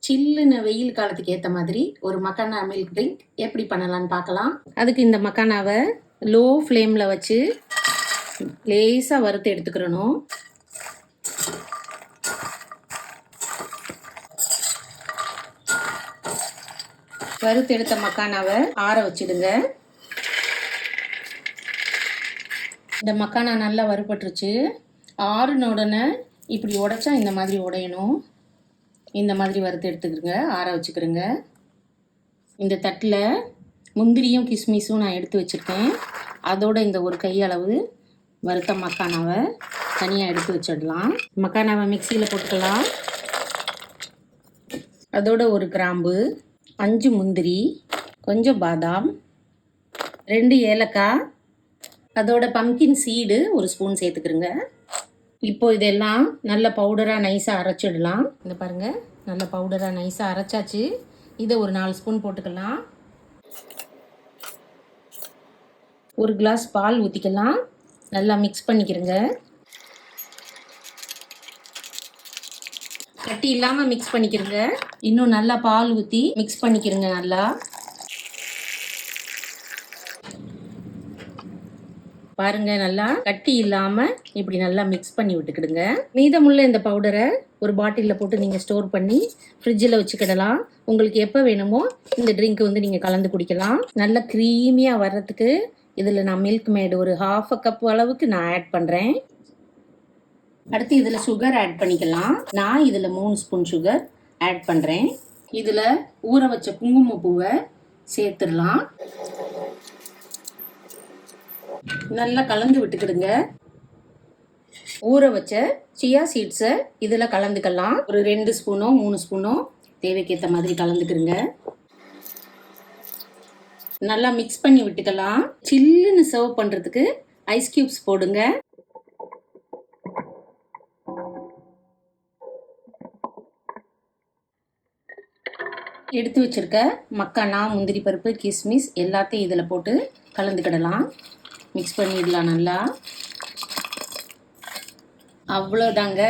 சில்லுன்னு வெயில் காலத்துக்கு ஏற்ற மாதிரி ஒரு மக்கானா மில்க் ட்ரிங்க் எப்படி பண்ணலான்னு பார்க்கலாம். அதுக்கு இந்த மக்கானாவை லோ ஃப்ளேமில் வச்சு லேசாக வறுத்து எடுத்துக்கிறணும். வறுத்து எடுத்த மக்கானாவை ஆற வச்சிடுங்க. இந்த மக்கானா நல்லா வறுபட்டுருச்சு. ஆறுன உடனே இப்படி உடைச்சா இந்த மாதிரி உடையணும். இந்த மாதிரி வறுத்து எடுத்துக்கிறங்க, ஆற வச்சுக்கிறேங்க. இந்த தட்டில் முந்திரியும் கிஸ்மிஸும் நான் எடுத்து வச்சுருக்கேன். அதோட இந்த ஒரு கையளவு வறுத்த மக்கானாவை தனியாக எடுத்து வச்சிடலாம். மக்கானாவை மிக்சியில் போட்டுக்கலாம். அதோட ஒரு கிராம்பு, 5 முந்திரி, கொஞ்சம் பாதாம், 2 ஏலக்காய், அதோட பம்கின் சீடு ஒரு ஸ்பூன் சேர்த்துக்கிறேங்க. இப்போ இதெல்லாம் நல்ல பவுடராக நைஸாக அரைச்சிடலாம். இந்த பாருங்கள், நல்ல பவுடராக நைஸாக அரைச்சாச்சு. இதை ஒரு 4 ஸ்பூன் போட்டுக்கலாம். ஒரு கிளாஸ் பால் ஊற்றிக்கலாம். நல்லா மிக்ஸ் பண்ணிக்கிறங்க. கட்டி இல்லாமல் மிக்ஸ் பண்ணிக்கிறங்க. இன்னும் நல்லா பால் ஊற்றி மிக்ஸ் பண்ணிக்கிறங்க. நல்லா பாருங்க, நல்லா கட்டி இல்லாமல் இப்படி நல்லா மிக்ஸ் பண்ணி விட்டுக்கிடுங்க. மீதமுள்ள இந்த பவுடரை ஒரு பாட்டிலில் போட்டு நீங்கள் ஸ்டோர் பண்ணி ஃப்ரிட்ஜில் வச்சுக்கிடலாம். உங்களுக்கு எப்போ வேணுமோ இந்த ட்ரிங்க் நீங்கள் கலந்து குடிக்கலாம். நல்லா க்ரீமியாக வர்றதுக்கு இதில் நான் மில்க் மேடு ஒரு 1/2 கப் அளவுக்கு நான் ஆட் பண்ணுறேன். அடுத்து இதில் சுகர் ஆட் பண்ணிக்கலாம். நான் இதில் 3 ஸ்பூன் சுகர் ஆட் பண்ணுறேன். இதில் ஊற வச்ச குங்குமப்பூவை சேர்த்துடலாம். நல்லா கலந்து விட்டுக்கிடுங்க. ஊற வச்ச சியா சீட்ஸை இதில் கலந்துக்கலாம். ஒரு 2 ஸ்பூனோ 3 ஸ்பூனோ தேவைக்கேற்ற மாதிரி கலந்துக்கிறங்க. நல்லா மிக்ஸ் பண்ணி விட்டுக்கலாம். சில்லுன்னு சர்வ் பண்ணுறதுக்கு ஐஸ் கியூப்ஸ் போடுங்க. எடுத்து வச்சிருக்க மக்கானா, முந்திரி பருப்பு, கிஸ்மிஸ் எல்லாத்தையும் இதில் போட்டு கலந்துக்கிடலாம். மிக்ஸ் பண்ணிடலாம் நல்லா. அவ்வளோதாங்க,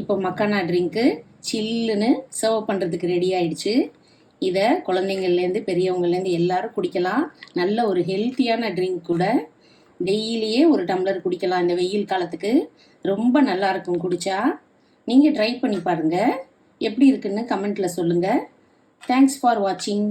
இப்போ மக்கானா ட்ரிங்க்கு சில்லுன்னு சர்வ் பண்ணுறதுக்கு ரெடி ஆயிடுச்சு. இதை குழந்தைங்கள்லேருந்து பெரியவங்கள்லேருந்து எல்லாரும் குடிக்கலாம். நல்ல ஒரு ஹெல்த்தியான ட்ரிங்க் கூட. டெய்லியே ஒரு டம்ளர் குடிக்கலாம் இந்த வெயில் காலத்துக்கு. ரொம்ப நல்லாயிருக்கும் குடித்தா. நீங்கள் ட்ரை பண்ணி பாருங்கள். எப்படி இருக்குன்னு கமெண்ட்டில் சொல்லுங்கள். தேங்க்ஸ் ஃபார் வாட்சிங்.